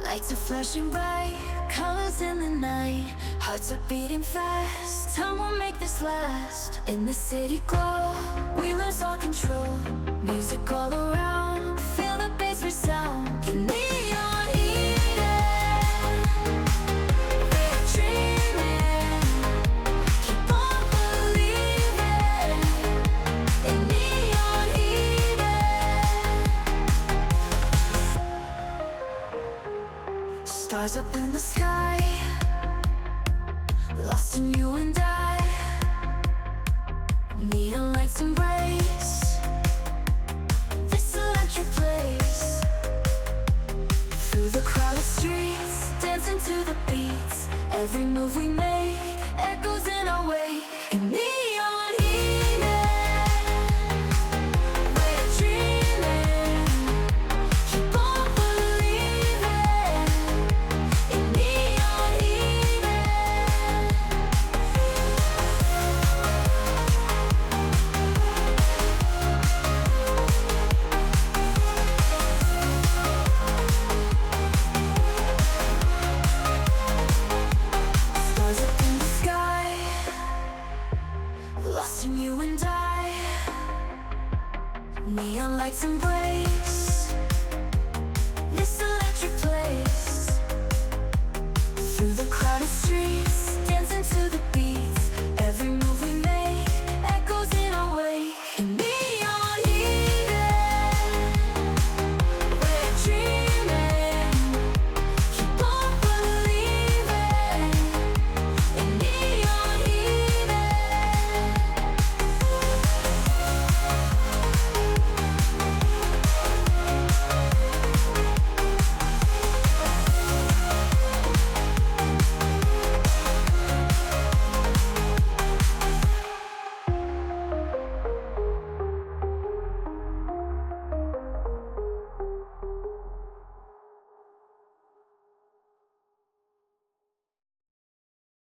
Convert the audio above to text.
Lights are flashing bright, colors in the night. Hearts are beating fast, time will make this last. In the city glow, we lose all control. Music all around, feel the bass resound. Neon Eden, we're dreaming. Keep on believing in Neon Eden. Stars up in the sky, lost in you and I. Neon lights embrace this electric place. Through the crowded streets, dancing to the beats. Every move we make echoes in our wake. In Neon Eden, we're dreaming. Keep on believing in Neon Eden. Stars up in the sky, lost in you and I. Neon lights embrace